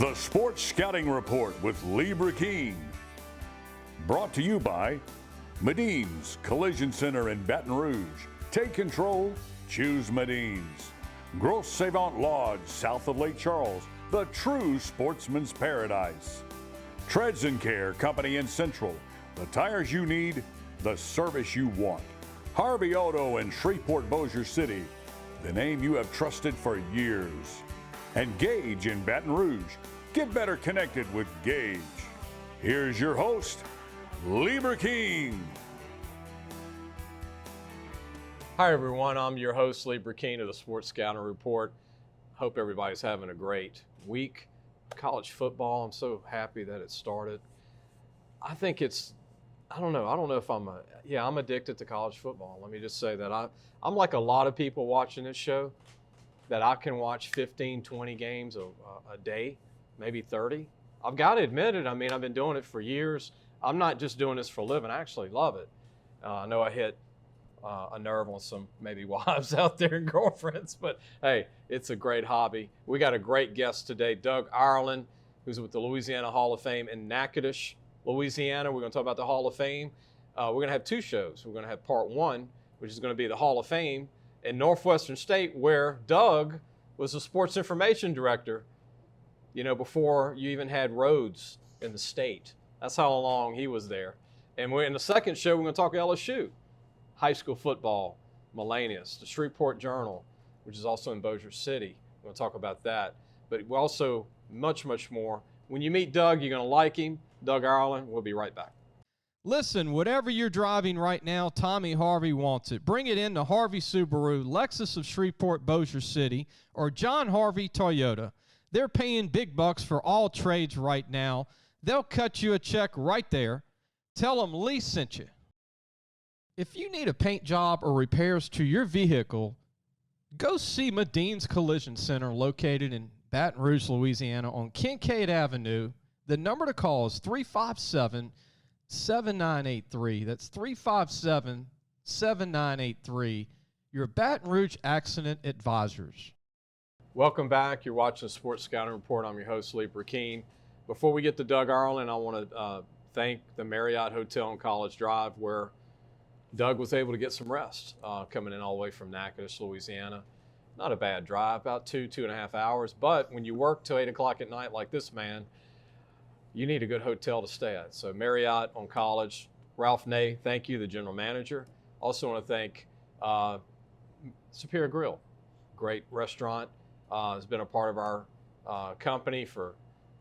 The Sports Scouting Report with Lee Burkeen. Brought to you by Medines Collision Center in Baton Rouge. Take control, choose Medines. Grosse Savant Lodge, south of Lake Charles, the true sportsman's paradise. Treads and Care Company in Central, the tires you need, the service you want. Harvey Auto in Shreveport, Bossier City, the name you have trusted for years. And Gage in Baton Rouge. Get better connected with Gage. Here's your host, Lee Burkeen. Hi everyone, I'm your host Lee Burkeen of the Sports Scouting Report. Hope everybody's having a great week. College football, I'm so happy that it started. I think I don't know if I'm addicted to college football. Let me just say that I'm like a lot of people watching this show, that I can watch 15, 20 games a day, maybe 30. I've got to admit it. I mean, I've been doing it for years. I'm not just doing this for a living. I actually love it. I know I hit a nerve on some maybe wives out there and girlfriends, but hey, it's a great hobby. We got a great guest today, Doug Ireland, who's with the Louisiana Hall of Fame in Natchitoches, Louisiana. We're going to talk about the Hall of Fame. We're going to have two shows. We're going to have part one, which is going to be the Hall of Fame in Northwestern State, where Doug was the sports information director, before you even had roads in the state. That's how long he was there. And we're in the second show, we're going to talk LSU, high school football, Millennius, the Shreveport Journal, which is also in Bossier City. We're going to talk about that. But we're also much, much more. When you meet Doug, you're going to like him. Doug Ireland, we'll be right back. Listen, whatever you're driving right now, Tommy Harvey wants it. Bring it in to Harvey Subaru, Lexus of Shreveport, Bossier City, or John Harvey Toyota. They're paying big bucks for all trades right now. They'll cut you a check right there. Tell them Lee sent you. If you need a paint job or repairs to your vehicle, go see Medines Collision Center located in Baton Rouge, Louisiana on Kincaid Avenue. The number to call is 357-7983. That's 357-7983. Your Baton Rouge Accident Advisors. Welcome back. You're watching the Sports Scouting Report. I'm your host, Lee Burkeen. Before we get to Doug Ireland, I want to thank the Marriott Hotel on College Drive, where Doug was able to get some rest coming in all the way from Natchitoches, Louisiana. Not a bad drive, about 2.5 hours. But when you work till 8 o'clock at night like this man, you need a good hotel to stay at. So Marriott on College, Ralph Ney, thank you, the general manager. Also want to thank Superior Grill, great restaurant. Has been a part of our company for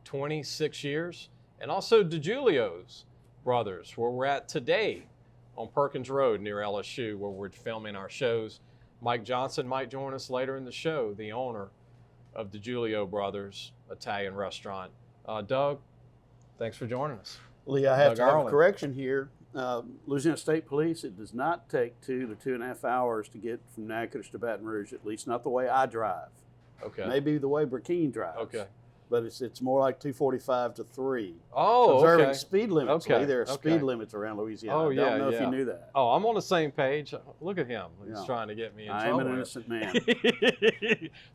26 years. And also DiGiulio's Brothers, where we're at today on Perkins Road near LSU, where we're filming our shows. Mike Johnson might join us later in the show, the owner of DiGiulio Brothers Italian restaurant. Doug, thanks for joining us. Lee, I have Doug to have Ireland. a correction here. Louisiana State Police, it does not take 2 to 2.5 hours to get from Natchitoches to Baton Rouge, at least not the way I drive. Okay. Maybe the way Burkeen drives. Okay. But it's more like 2:45 to 3. Oh, Observing okay. speed limits. Okay. Lee, there are Okay. speed limits around Louisiana. Oh, I don't know if yeah. you knew that. Oh, I'm on the same page. Look at him. He's Yeah. trying to get me in I trouble. am an innocent man.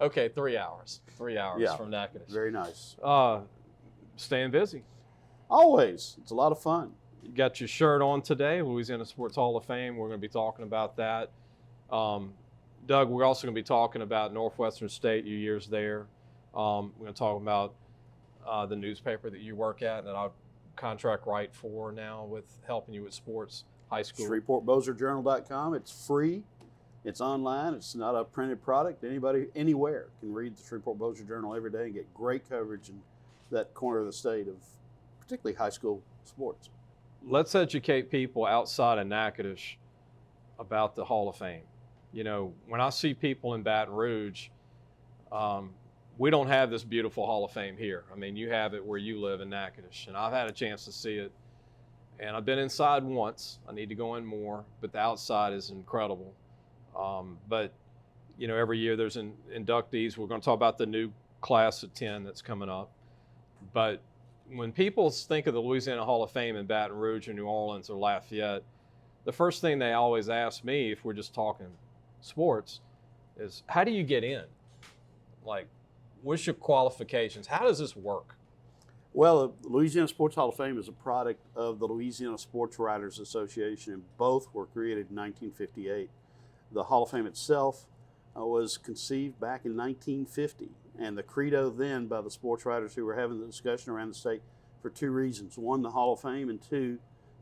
Okay, 3 hours. 3 hours Yeah. from Natchitoches. Very nice. Staying busy. Always. It's a lot of fun. You got your shirt on today, Louisiana Sports Hall of Fame. We're going to be talking about that. Doug, we're also going to be talking about Northwestern State, your years there. We're going to talk about the newspaper that you work at that I contract write for now with helping you with sports, high school. ShreveportBossierJournal.com. It's free. It's online. It's not a printed product. Anybody, anywhere can read the Shreveport Bossier Journal every day and get great coverage in that corner of the state of particularly high school sports. Let's educate people outside of Natchitoches about the Hall of Fame. When I see people in Baton Rouge, we don't have this beautiful Hall of Fame here. I mean, you have it where you live in Natchitoches, and I've had a chance to see it. And I've been inside once. I need to go in more, but the outside is incredible. But every year there's inductees. We're going to talk about the new class of 10 that's coming up. But when people think of the Louisiana Hall of Fame in Baton Rouge or New Orleans or Lafayette, the first thing they always ask me, if we're just talking sports, is how do you get in? Like, What's your qualifications? How does this work? Well, the Louisiana Sports Hall of Fame is a product of the Louisiana Sports Writers Association, and both were created in 1958. The Hall of Fame itself was conceived back in 1950, and the credo then by the sports writers who were having the discussion around the state for two reasons. One, the Hall of Fame, and two,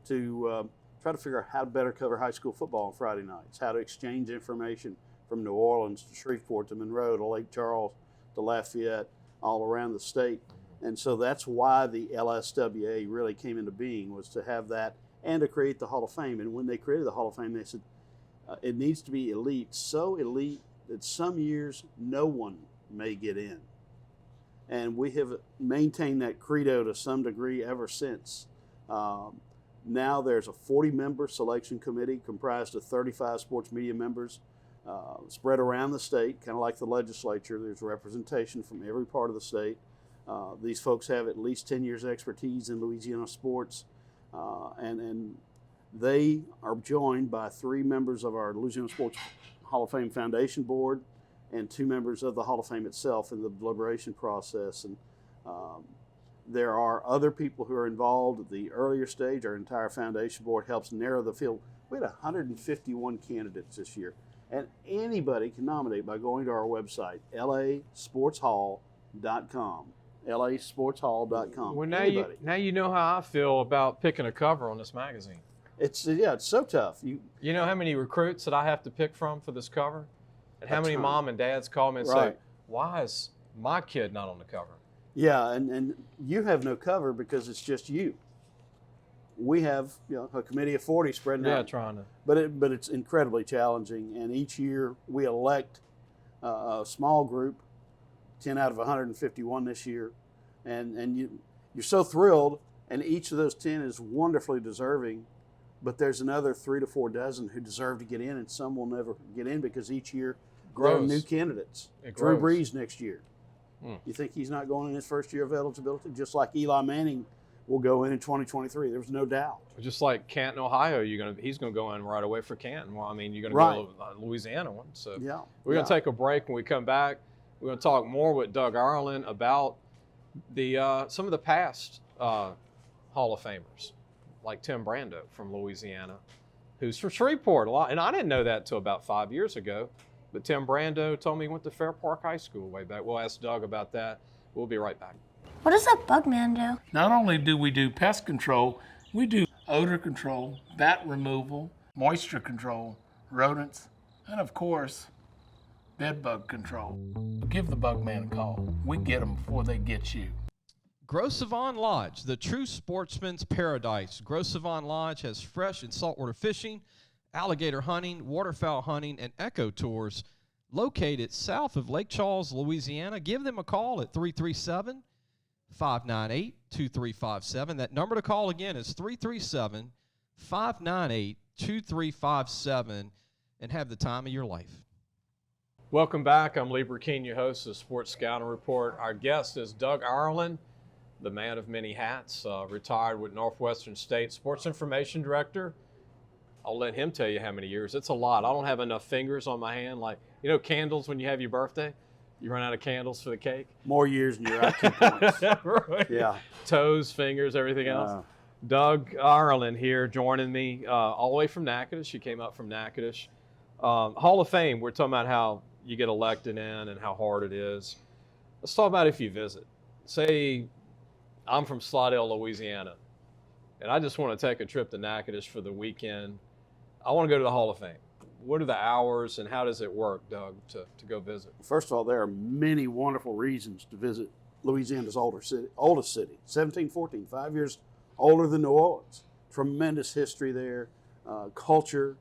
to try to figure out how to better cover high school football on Friday nights, how to exchange information from New Orleans to Shreveport to Monroe to Lake Charles to Lafayette, all around the state. And so that's why the LSWA really came into being, was to have that and to create the Hall of Fame. And when they created the Hall of Fame, they said it needs to be elite, so elite that some years no one may get in. And we have maintained that credo to some degree ever since. Now there's a 40-member selection committee comprised of 35 sports media members spread around the state, kind of like the legislature. There's representation from every part of the state. These folks have at least 10 years expertise in Louisiana sports, and they are joined by 3 members of our Louisiana Sports Hall of Fame Foundation Board and 2 members of the Hall of Fame itself in the deliberation process. And there are other people who are involved at the earlier stage. Our entire foundation board helps narrow the field. We had 151 candidates this year, and anybody can nominate by going to our website, lasportshall.com. lasportshall.com. Well, now you know how I feel about picking a cover on this magazine. It's so tough. You know how many recruits that I have to pick from for this cover? And how many mom and dads call me and say, why is my kid not on the cover? Yeah, and you have no cover because it's just you. We have a committee of 40 spreading out. Yeah, trying to. But it's incredibly challenging, and each year we elect a small group, 10 out of 151 this year, and you're so thrilled, and each of those 10 is wonderfully deserving, but there's another 3 to 4 dozen who deserve to get in, and some will never get in because each year there are new candidates. Drew Brees next year. You think he's not going in his first year of eligibility? Just like Eli Manning will go in 2023. There's no doubt. Just like Canton, Ohio, he's going to go in right away for Canton. Well, I mean, you're going to go to the Louisiana one. So we're going to take a break. When we come back, we're going to talk more with Doug Ireland about some of the past Hall of Famers, like Tim Brando from Louisiana, who's from Shreveport a lot. And I didn't know that until about 5 years ago. But Tim Brando told me he went to Fair Park High School way back. We'll ask Doug about that. We'll be right back. What does that bug man do? Not only do we do pest control, we do odor control, bat removal, moisture control, rodents, and of course, bed bug control. Give the bug man a call. We get them before they get you. Gros Savon Lodge, the true sportsman's paradise. Gros Savon Lodge has fresh and saltwater fishing, alligator hunting, waterfowl hunting, and eco tours located south of Lake Charles, Louisiana. Give them a call at 337-598-2357. That number to call again is 337-598-2357, and have the time of your life. Welcome back. I'm Lee Burkeen, your host of Sports Scouting Report. Our guest is Doug Ireland, the man of many hats, retired with Northwestern State Sports Information Director. I'll let him tell you how many years. It's a lot. I don't have enough fingers on my hand. Like, candles when you have your birthday? You run out of candles for the cake? More years than your IQ points. Right. Yeah. Toes, fingers, everything else. Doug Ireland here joining me all the way from Natchitoches. She came up from Natchitoches. Hall of Fame, we're talking about how you get elected in and how hard it is. Let's talk about if you visit. Say I'm from Slidell, Louisiana, and I just want to take a trip to Natchitoches for the weekend. I want to go to the Hall of Fame. What are the hours and how does it work, Doug, to go visit? First of all, there are many wonderful reasons to visit Louisiana's oldest city, 1714, 5 years older than New Orleans. Tremendous history there, culture.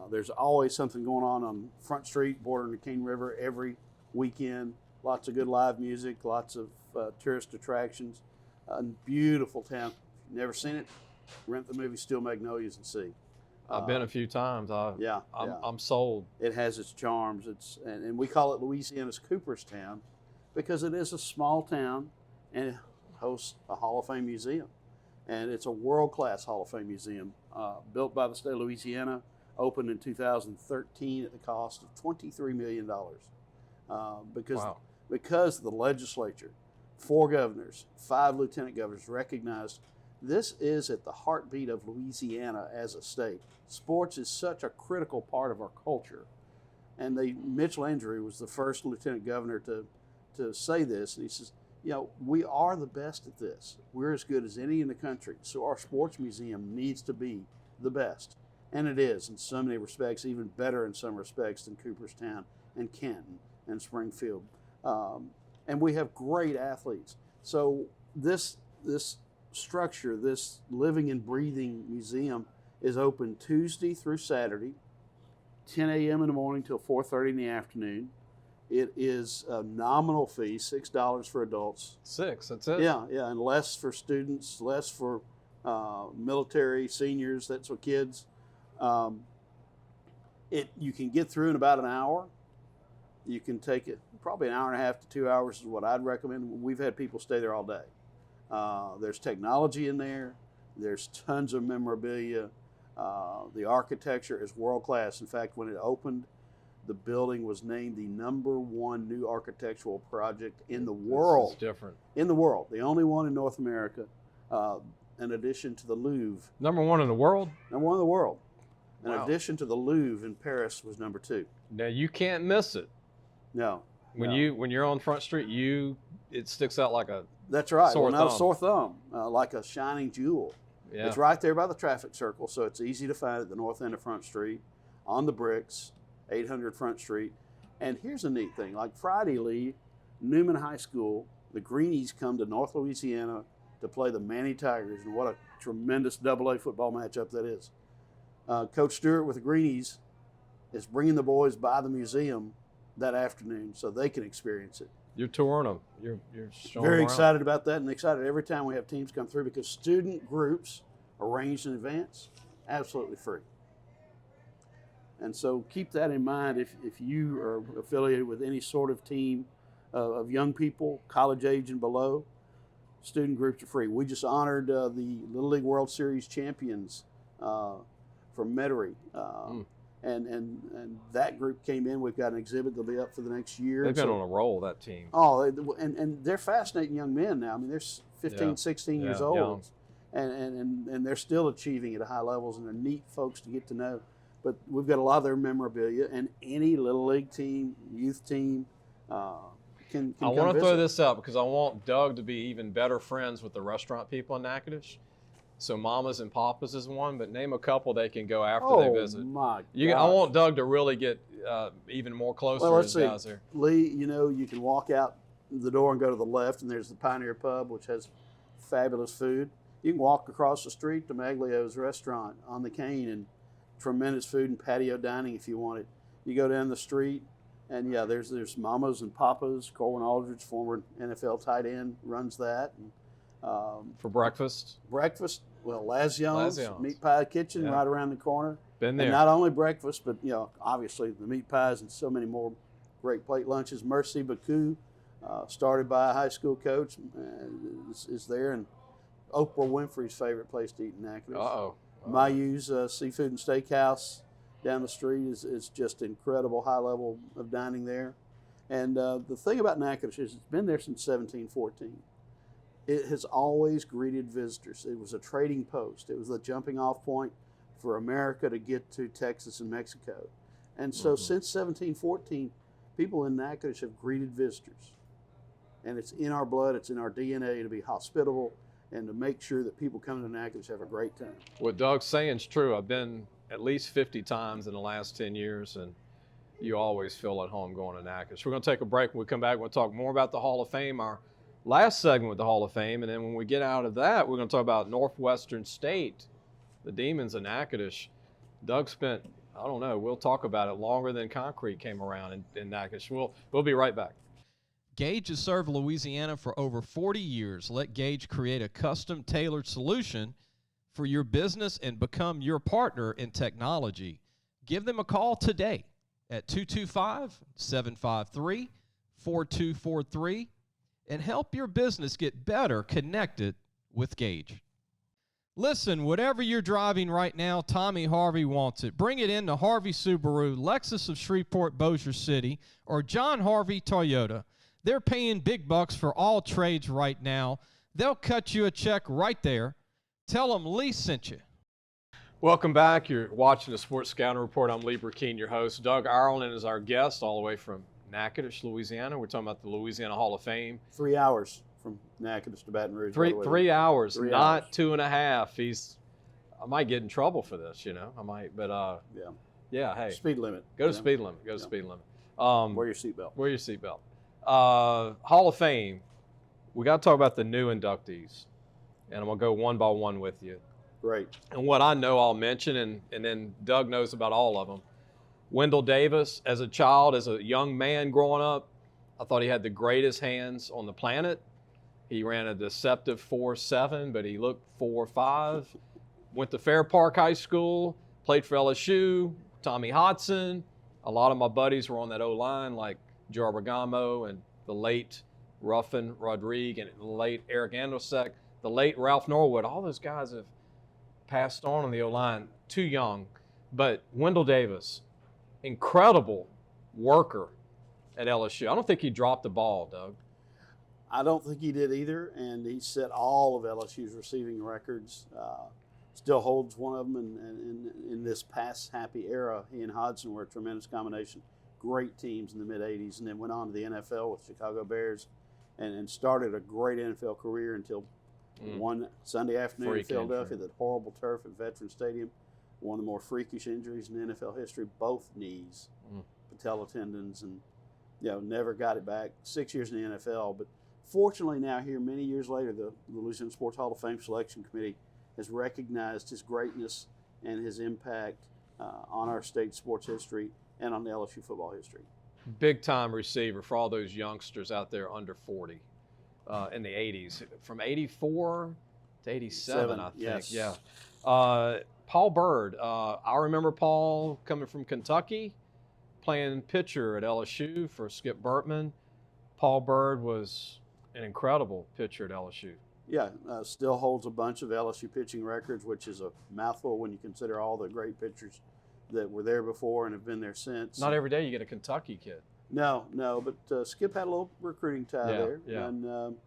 There's always something going on Front Street, bordering the King River every weekend. Lots of good live music, lots of tourist attractions. Beautiful town. If you've never seen it, rent the movie Steel Magnolias and see. I've been a few times. I'm sold. It has its charms. And we call it Louisiana's Cooperstown because it is a small town and it hosts a Hall of Fame museum. And it's a world-class Hall of Fame museum built by the state of Louisiana, opened in 2013 at the cost of $23 million. Because because the legislature, 4 governors, 5 lieutenant governors recognized this is at the heartbeat of Louisiana as a state. Sports is such a critical part of our culture. And Mitch Landry was the first lieutenant governor to say this. And he says, we are the best at this. We're as good as any in the country. So our sports museum needs to be the best. And it is in so many respects, even better in some respects than Cooperstown and Canton and Springfield. And we have great athletes. So this structure, this living and breathing museum, is open Tuesday through Saturday, 10 a.m. in the morning till 4:30 in the afternoon. It is a nominal fee, $6 for adults. 6, that's it? Yeah, and less for students, less for military, seniors, that's for kids. You can get through in about an hour. You can take it probably an hour and a half to 2 hours is what I'd recommend. We've had people stay there all day. There's technology in there. There's tons of memorabilia. The architecture is world class. In fact, when it opened, the building was named the #1 new architectural project in the world. It's different. In the world, the only one in North America, in addition to the Louvre. #1 in the world? #1 in the world. In Wow. addition to the Louvre in Paris was #2. Now you can't miss it. No. When you're on Front Street, it sticks out like a That's right. sore Not a thumb. sore thumb, like a shining jewel. Yeah. It's right there by the traffic circle, so it's easy to find at the north end of Front Street, on the bricks, 800 Front Street. And here's a neat thing. Like Friday, Lee, Newman High School, the Greenies come to North Louisiana to play the Manny Tigers, and what a tremendous AA football matchup that is. Coach Stewart with the Greenies is bringing the boys by the museum that afternoon so they can experience it. You're touring them. You're showing Very them around. excited about that, and excited every time we have teams come through because student groups arranged in advance, absolutely free. And so keep that in mind if you are affiliated with any sort of team of young people, college age and below. Student groups are free. We just honored the Little League World Series champions from Metairie. And that group came in. We've got an exhibit that'll be up for the next year. They've been on a roll, that team. Oh, and they're fascinating young men now. I mean, they're 15, 16 years old. young. And they're still achieving at high levels, and they're neat folks to get to know. But we've got a lot of their memorabilia, and any Little League team, youth team, can I come want to visit. throw this out because I want Doug to be even better friends with the restaurant people in Natchitoches. So Mamas and Papas is one, but name a couple they can go after they visit. Oh, my I gosh. want Doug to really get even more closer Well, let's as see. guys there. Lee, you can walk out the door and go to the left, and there's the Pioneer Pub, which has fabulous food. You can walk across the street to Maglio's restaurant on the Cane, and tremendous food and patio dining if you want it. You go down the street, and there's Mamas and Papas. Corwin Aldridge, former NFL tight end, runs that. And, For breakfast, breakfast, well, Lazione's Lazione's. Meat Pie Kitchen Yeah. right around the corner. been there. And not only breakfast, but obviously the meat pies and so many more great plate lunches. Merci Beaucoup, started by a high school coach, is there, and Oprah Winfrey's favorite place to eat in Natchitoches. Uh-oh. Mayu's Seafood and Steakhouse down the street is just incredible high level of dining there. And the thing about Natchitoches is it's been there since 1714. It has always greeted visitors. It was a trading post. It was the jumping off point for America to get to Texas and Mexico. And so since 1714, people in Natchitoches have greeted visitors. And it's in our blood, it's in our DNA to be hospitable and to make sure that people coming to Natchitoches have a great time. What Doug's saying is true. I've been at least 50 times in the last 10 years, and you always feel at home going to Natchitoches. We're going to take a break. When we come back, we'll talk more about the Hall of Fame, our last segment with the Hall of Fame. And then when we get out of that, we're going to talk about Northwestern State, the Demons of Natchitoches. Doug spent, I don't know, we'll talk about it longer than concrete came around in Natchitoches. We'll be right back. Gage has served Louisiana for over 40 years. Let Gage create a custom-tailored solution for your business and become your partner in technology. Give them a call today at 225-753-4243 and help your business get better connected with Gage. Listen, whatever you're driving right now, Tommy Harvey wants it. Bring it in to Harvey Subaru, Lexus of Shreveport, Bossier City, or John Harvey Toyota. They're paying big bucks for all trades right now. They'll cut you a check right there. Tell them Lee sent you. Welcome back. You're watching the Sports Scouting Report. I'm Lee Burkeen, your host. Doug Ireland is our guest all the way from Natchitoches, Louisiana. We're talking about the Louisiana Hall of Fame. 3 hours from Natchitoches to Baton Rouge. Three hours, 3 not hours. 2.5. I might get in trouble for this, I might, but yeah, hey. Speed limit. Go to speed limit. Go to speed limit. Wear your seatbelt. Wear your seatbelt. Hall of Fame. We got to talk about the new inductees, and I'm gonna go one by one with you. Great. And what I know, I'll mention, and then Doug knows about all of them. Wendell Davis, as a child, as a young man growing up, I thought he had the greatest hands on the planet. He ran a deceptive 4.7, but he looked 4.5. Went to Fair Park High School, played for LSU, Tommy Hodson. A lot of my buddies were on that O-line, like Joe Bergamo and the late Ruffin Rodriguez and the late Eric Andosek, the late Ralph Norwood. All those guys have passed on the O-line, too young. But Wendell Davis, incredible worker at LSU. I don't think he dropped the ball, Doug. I don't think he did either, and he set all of LSU's receiving records. Still holds one of them, and in this past happy era, he and Hodson were a tremendous combination. Great teams in the mid-'80s, and then went on to the NFL with Chicago Bears and started a great NFL career until one Sunday afternoon in Philadelphia, that horrible turf at Veteran Stadium. One of the more freakish injuries in NFL history, both knees, patella tendons, and never got it back. 6 years in the NFL, but fortunately now here, many years later, the Louisiana Sports Hall of Fame Selection Committee has recognized his greatness and his impact on our state sports history and on the LSU football history. Big time receiver for all those youngsters out there under 40 in the 80s. From 84 to 87, I think. Yes. Yeah. Paul Byrd. I remember Paul coming from Kentucky, playing pitcher at LSU for Skip Burtman. Paul Byrd was an incredible pitcher at LSU. Yeah, still holds a bunch of LSU pitching records, which is a mouthful when you consider all the great pitchers that were there before and have been there since. Not every day you get a Kentucky kid. No, but Skip had a little recruiting tie there. Yeah. And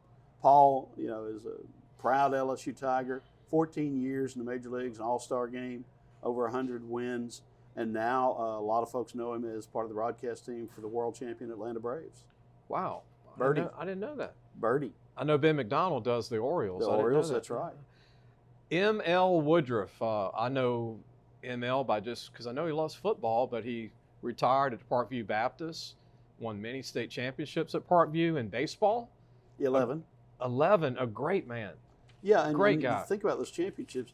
Paul, is a proud LSU Tiger, 14 years in the major leagues, an all-star game, over 100 wins. And now a lot of folks know him as part of the broadcast team for the world champion Atlanta Braves. Wow. Birdie. I didn't know that. Birdie. I know Ben McDonald does the Orioles. The Orioles, that's right. M.L. Woodruff. I know M.L. because I know he loves football, but he retired at Parkview Baptist, won many state championships at Parkview in baseball. 11. 11, a great man. Yeah, and great guy. Think about those championships.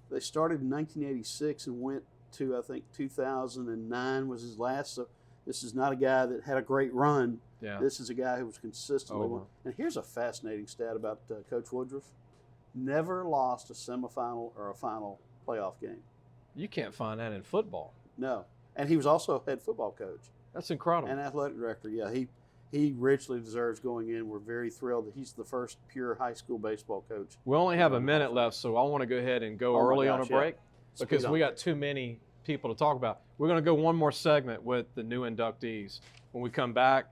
They started in 1986 and went to, I think, 2009 was his last. So this is not a guy that had a great run. Yeah. This is a guy who was consistently won. And here's a fascinating stat about Coach Woodruff. Never lost a semifinal or a final playoff game. You can't find that in football. No. And he was also a head football coach. That's incredible. And athletic director. Yeah, he richly deserves going in. We're very thrilled that he's the first pure high school baseball coach. We only have a minute left, so I want to go ahead and go early on a break because we got too many people to talk about. We're going to go one more segment with the new inductees. When we come back,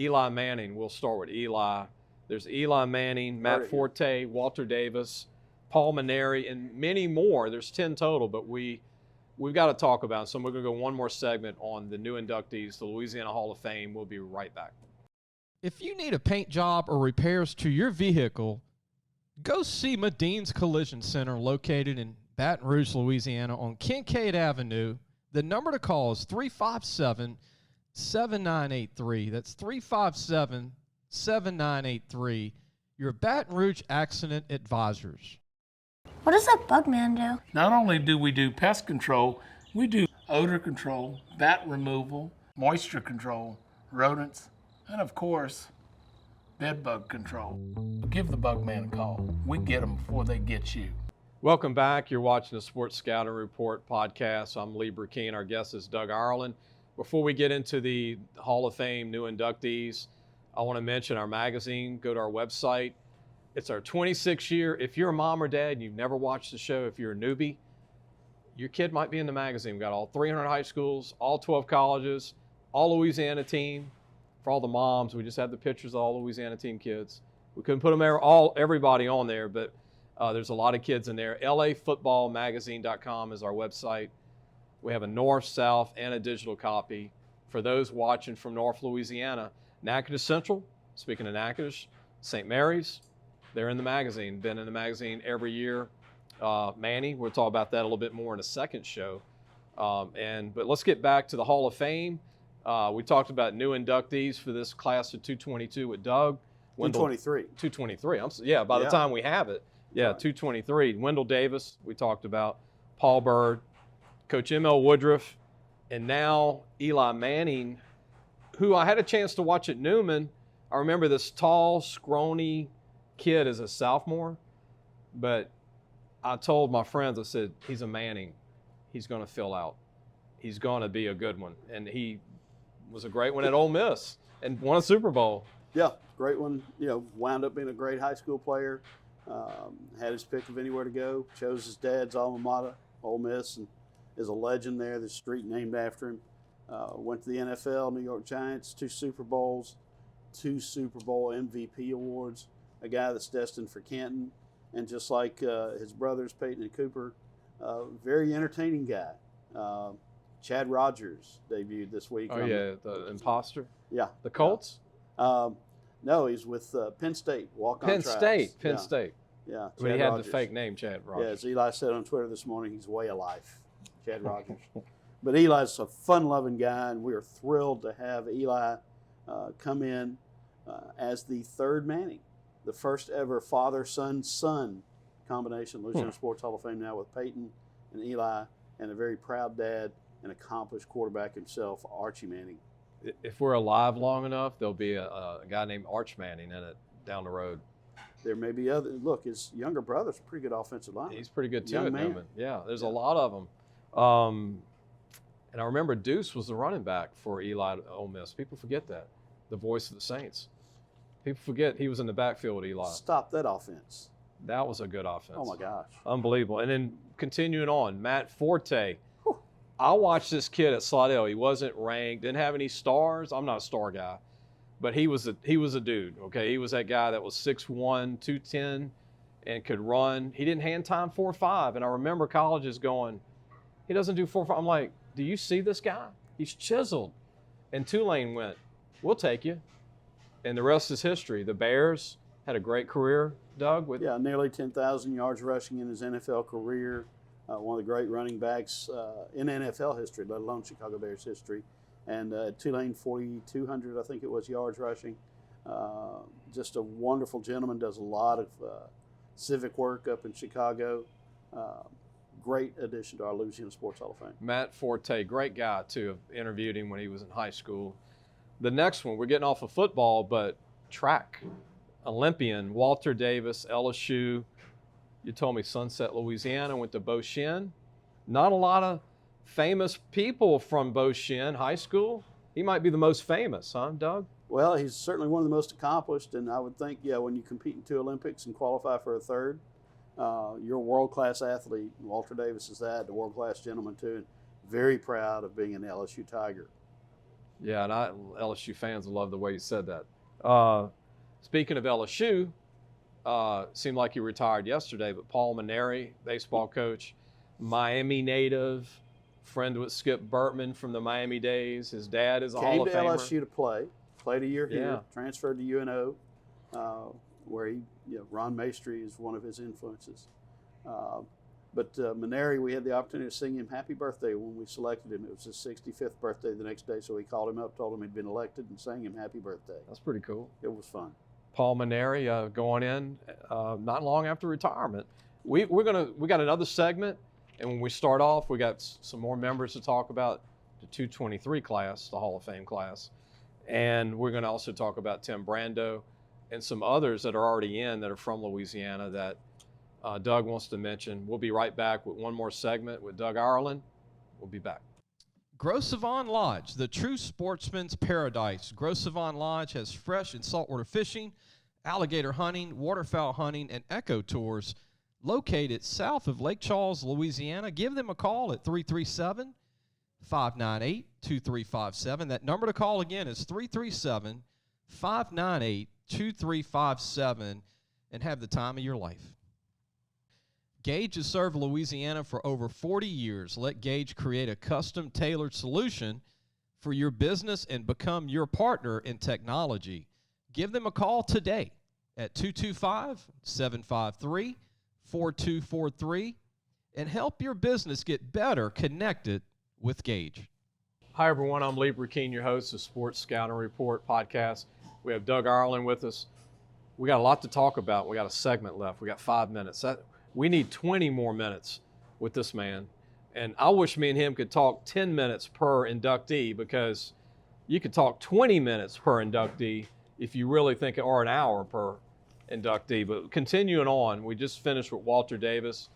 Eli Manning. We'll start with Eli. There's Eli Manning, Matt Forte, Walter Davis, Paul Maneri, and many more. There's 10 total, but we've got to talk about it. So we're going to go one more segment on the new inductees, the Louisiana Hall of Fame. We'll be right back. If you need a paint job or repairs to your vehicle, go see Medine's Collision Center located in Baton Rouge, Louisiana on Kincaid Avenue. The number to call is 357-7983. That's 357-7983. Your Baton Rouge Accident Advisors. What does that bug man do? Not only do we do pest control, we do odor control, bat removal, moisture control, rodents, and of course, bed bug control. Give the bug man a call. We get them before they get you. Welcome back. You're watching the Sports Scouting Report podcast. I'm Lee Burkeen. Our guest is Doug Ireland. Before we get into the Hall of Fame new inductees, I want to mention our magazine. Go to our website. It's our 26th year. If you're a mom or dad and you've never watched the show, if you're a newbie, your kid might be in the magazine. We've got all 300 high schools, all 12 colleges, all Louisiana team, for all the moms, we just have the pictures of all the Louisiana team kids. We couldn't put them everybody on there, but there's a lot of kids in there. LAFootballmagazine.com is our website. We have a north, south, and a digital copy. For those watching from North Louisiana, Natchitoches Central, speaking of Natchitoches, St. Mary's, they're in the magazine, been in the magazine every year. Manning, we'll talk about that a little bit more in a second show. But let's get back to the Hall of Fame. We talked about new inductees for this class of 222 with Doug. 223. 223. By the time we have it. Yeah, right. 223. Wendell Davis, we talked about. Paul Bird, Coach M.L. Woodruff, and now Eli Manning, who I had a chance to watch at Newman. I remember this tall, scrawny kid as a sophomore, but I told my friends, I said, he's a Manning. He's going to fill out. He's going to be a good one. And he was a great one at Ole Miss and won a Super Bowl. Yeah, great one. Wound up being a great high school player. Had his pick of anywhere to go. Chose his dad's alma mater, Ole Miss, and is a legend there. The street named after him. Went to the NFL, New York Giants, 2 Super Bowls, 2 Super Bowl MVP awards. A guy that's destined for Canton, and just like his brothers Peyton and Cooper, very entertaining guy. Chad Rogers debuted this week. Oh yeah, the imposter. Yeah, the Colts. No, he's with Penn State. Penn State. Yeah, but he had the fake name, Chad Rogers. Yeah, as Eli said on Twitter this morning, he's way of life, Chad Rogers. But Eli's a fun-loving guy, and we are thrilled to have Eli come in as the 3rd Manning, the first ever father-son-son combination. Louisiana Sports Hall of Fame now with Peyton and Eli, and a very proud dad and accomplished quarterback himself, Archie Manning. If we're alive long enough, there'll be a guy named Arch Manning in it down the road. There may be other. Look, his younger brother's a pretty good offensive lineman. He's pretty good too Young at man. Newman. Yeah, there's a lot of them. And I remember Deuce was the running back for Eli at Ole Miss. People forget that. The voice of the Saints. People forget he was in the backfield with Eli. Stop that offense. That was a good offense. Oh, my gosh. Unbelievable. And then continuing on, Matt Forte. I watched this kid at Slidell. He wasn't ranked, didn't have any stars. I'm not a star guy. But he was a dude, okay? He was that guy that was 6'1", 210, and could run. He didn't hand time 4.5. And I remember colleges going, he doesn't do 4.5. I'm like, do you see this guy? He's chiseled. And Tulane went, we'll take you. And the rest is history. The Bears had a great career, Doug. Nearly 10,000 yards rushing in his NFL career. One of the great running backs in NFL history, let alone Chicago Bears history. And Tulane, 4,200, I think it was, yards rushing. Just a wonderful gentleman, does a lot of civic work up in Chicago. Great addition to our Louisiana Sports Hall of Fame. Matt Forte, great guy, too. I've interviewed him when he was in high school. The next one, we're getting off of football, but track. Olympian, Walter Davis, LSU. You told me Sunset, Louisiana, went to Bossier. Not a lot of famous people from Bossier High School. He might be the most famous, huh, Doug? Well, he's certainly one of the most accomplished, and I would think, when you compete in 2 Olympics and qualify for a 3rd, you're a world-class athlete. Walter Davis is that, a world-class gentleman, too, and very proud of being an LSU Tiger. Yeah, and LSU fans love the way you said that. Speaking of LSU, seemed like he retired yesterday, but Paul Maneri, baseball coach, Miami native, friend with Skip Burtman from the Miami days. His dad is a Hall of Famer. Came to LSU to play, played a year here, transferred to UNO, where Ron Maestri is one of his influences. But Maneri, we had the opportunity to sing him happy birthday when we selected him. It was his 65th birthday the next day, so we called him up, told him he'd been elected, and sang him happy birthday. That's pretty cool. It was fun. Paul Maneri going in not long after retirement. We got another segment, and when we start off, we got some more members to talk about the 223 class, the Hall of Fame class, and we're going to also talk about Tim Brando and some others that are already in that are from Louisiana that Doug wants to mention. We'll be right back with one more segment with Doug Ireland. We'll be back. Gros Savon Lodge, the true sportsman's paradise. Gros Savon Lodge has fresh and saltwater fishing, alligator hunting, waterfowl hunting, and eco tours located south of Lake Charles, Louisiana. Give them a call at 337-598-8255. 337-598-2357. That number to call again is 337-598-2357, and have the time of your life. Gage has served Louisiana for over 40 years. Let Gage create a custom-tailored solution for your business and become your partner in technology. Give them a call today at 225-753-4243 and help your business get better connected with Gage. Hi, everyone. I'm Lee Burkeen, your host of Sports Scouting Report podcast. We have Doug Ireland with us. We got a lot to talk about. We got a segment left. We got 5 minutes. We need 20 more minutes with this man. And I wish me and him could talk 10 minutes per inductee, because you could talk 20 minutes per inductee if you really think, or an hour per inductee. But continuing on, we just finished with Walter Davis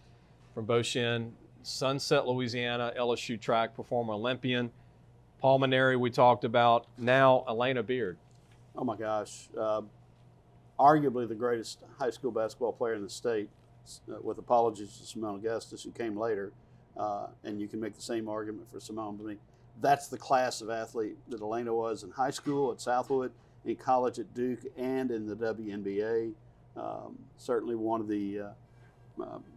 from Bossier, Sunset, Louisiana, LSU track performer, Olympian. Paul Maneri we talked about. Now Elena Beard. Oh my gosh. Arguably the greatest high school basketball player in the state, with apologies to Simone Augustus, who came later. And you can make the same argument for Simone. But I mean, that's the class of athlete that Elena was in high school at Southwood, in college at Duke, and in the WNBA. Certainly one of the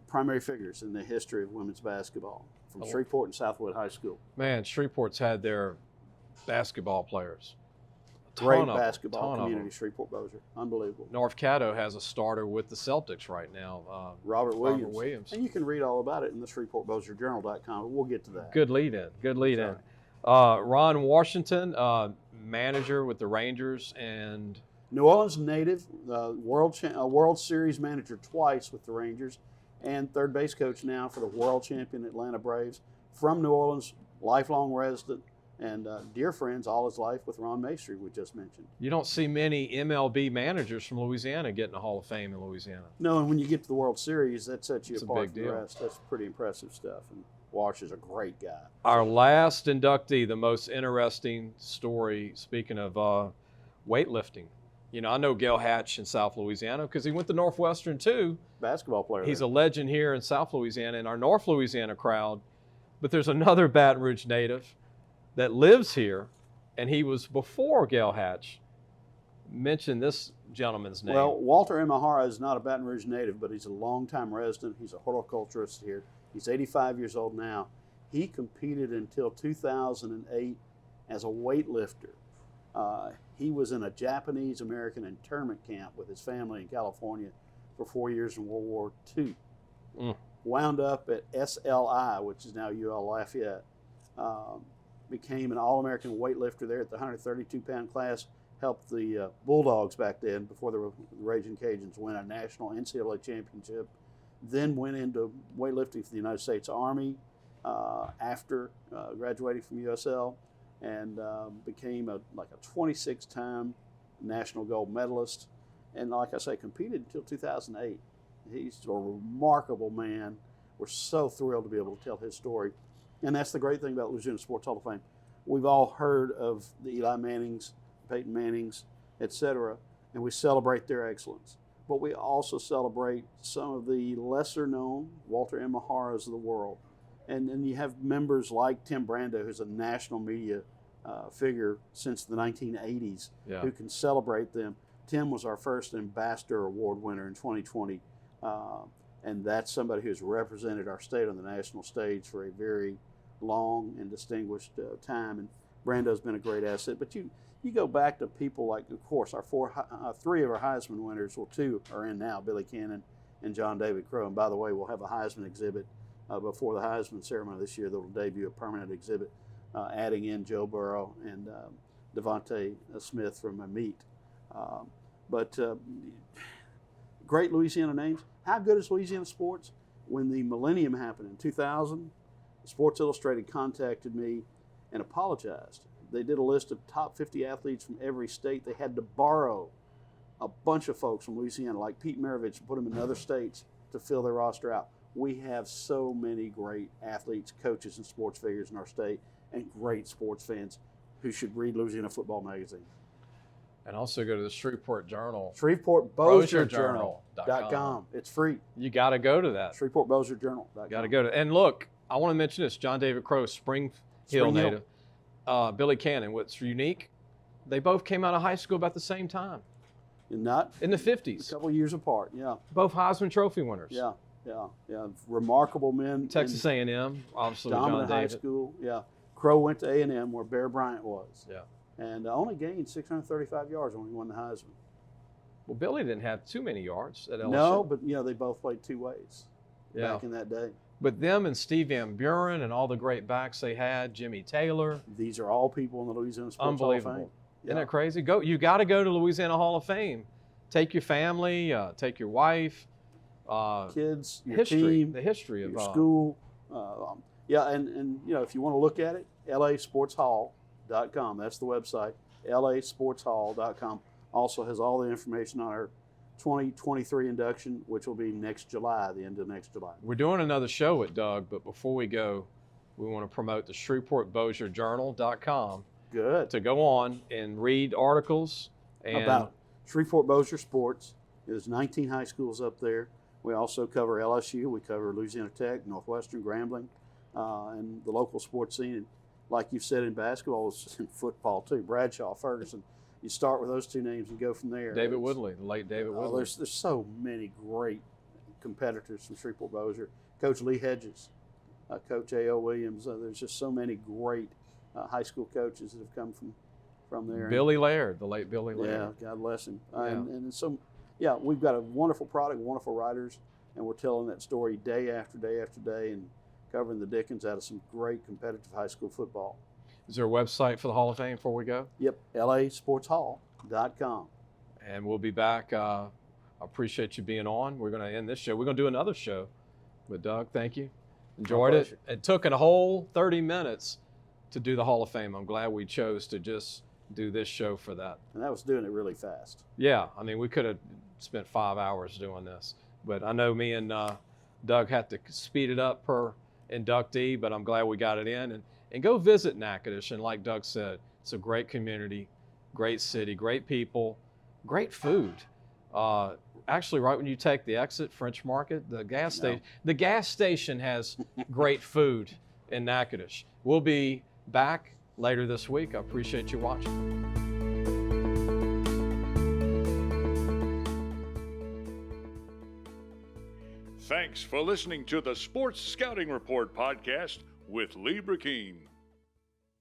primary figures in the history of women's basketball from Shreveport and Southwood High School. Man, Shreveport's had their basketball players. Great basketball community, Shreveport Bossier. Unbelievable. North Caddo has a starter with the Celtics right now. Robert Williams. And you can read all about it in the ShreveportBossierJournal.com. We'll get to that. Good lead in. Ron Washington, manager with the Rangers, and New Orleans native, World Series manager twice with the Rangers, and third base coach now for the world champion Atlanta Braves. From New Orleans, lifelong resident, and dear friends all his life with Ron Maestri, we just mentioned. You don't see many MLB managers from Louisiana getting a Hall of Fame in Louisiana. No, and when you get to the World Series, that sets you It's apart a big from deal. the rest. That's pretty impressive stuff. And Wash is a great guy. Our last inductee, the most interesting story, speaking of weightlifting. You know, I know Gail Hatch in South Louisiana because he went to Northwestern too. Basketball player. He's there. a legend here in South Louisiana, in our North Louisiana crowd. But there's another Baton Rouge native that lives here, and he was before Gail Hatch. Mention this gentleman's name. Well, Walter Imahara is not a Baton Rouge native, but he's a longtime resident. He's a horticulturist here. He's 85 years old now. He competed until 2008 as a weightlifter. He was in a Japanese-American internment camp with his family in California for 4 years in World War II. Wound up at SLI, which is now UL Lafayette. Became an All-American weightlifter there at the 132-pound class. Helped the Bulldogs back then, before the Raging Cajuns, win a national NCAA championship. Then went into weightlifting for the United States Army after graduating from USL, and became a 26-time national gold medalist. And like I say, competed until 2008. He's a remarkable man. We're so thrilled to be able to tell his story. And that's the great thing about Louisiana Sports Hall of Fame. We've all heard of the Eli Mannings, Peyton Mannings, etc., and we celebrate their excellence. But we also celebrate some of the lesser-known Walter Imaharas of the world. And you have members like Tim Brando, who's a national media figure since the 1980s, who can celebrate them. Tim was our first Ambassador Award winner in 2020, and that's somebody who's represented our state on the national stage for a very long and distinguished time. And Brando's been a great asset. But you go back to people like, of course, our three of our Heisman winners, well, two are in now, Billy Cannon and John David Crow. And by the way, we'll have a Heisman exhibit before the Heisman ceremony this year that will debut a permanent exhibit, adding in Joe Burrow and Devontae Smith from Meet. But great Louisiana names. How good is Louisiana sports? When the millennium happened in 2000, Sports Illustrated contacted me and apologized. They did a list of top 50 athletes from every state. They had to borrow a bunch of folks from Louisiana, like Pete Maravich, and put them in other states to fill their roster out. We have so many great athletes, coaches, and sports figures in our state, and great sports fans who should read Louisiana Football Magazine. And also go to the Shreveport Journal. ShreveportBossierJournal.com. It's free. You got to go to that. ShreveportBossierJournal.com. Got to go to. And look, I want to mention this. John David Crow, Spring Hill native. Billy Cannon. What's unique, they both came out of high school about the same time. Not in the a 50s. couple years apart. Yeah. Both Heisman Trophy winners. Yeah. Remarkable men. Texas A&M, obviously with John dominant high David. school. Yeah. Crow went to A&M where Bear Bryant was. Yeah. And only gained 635 yards when he won the Heisman. Well, Billy didn't have too many yards at LSU. No, but they both played two ways Yeah. back in that day. But them and Steve Van Buren and all the great backs they had, Jimmy Taylor. These are all people in the Louisiana Sports Hall of Fame. Unbelievable. Yeah. Isn't that crazy? You got to go to Louisiana Hall of Fame. Take your family, take your wife. Kids, your history, team, the history of your school. And if you want to look at it, lasportshall.com. That's the website. lasportshall.com also has all the information on our 2023 induction, which will be next July, the end of next July. We're doing another show with Doug, but before we go, we want to promote the ShreveportBossierJournal.com. Good. To go on and read articles and about Shreveport Bossier sports. There's 19 high schools up there. We also cover LSU. We cover Louisiana Tech, Northwestern, Grambling, and the local sports scene. And like you've said in basketball, it's in football too. Bradshaw, Ferguson. You start with those two names and go from there. David Woodley, the late David Woodley. There's so many great competitors from Shreveport Bossier. Coach Lee Hedges, Coach A.O. Williams. There's just so many great high school coaches that have come from there. Billy Laird, the late Billy Laird. Yeah, God bless him. Yeah. And so, we've got a wonderful product, wonderful writers, and we're telling that story day after day after day and covering the dickens out of some great competitive high school football. Is there a website for the Hall of Fame before we go? Yep, lasportshall.com. And we'll be back. I appreciate you being on. We're going to end this show. We're going to do another show with Doug. Thank you. Enjoyed it. It took a whole 30 minutes to do the Hall of Fame. I'm glad we chose to just do this show for that. And that was doing it really fast. Yeah, I mean, we could have spent 5 hours doing this, but I know me and Doug had to speed it up per inductee, but I'm glad we got it in. And go visit Natchitoches, and like Doug said, it's a great community, great city, great people, great food. Actually, right when you take the exit, French Market, the gas station has great food in Natchitoches. We'll be back later this week. I appreciate you watching. Thanks for listening to the Sports Scouting Report podcast with Lee Burkeen.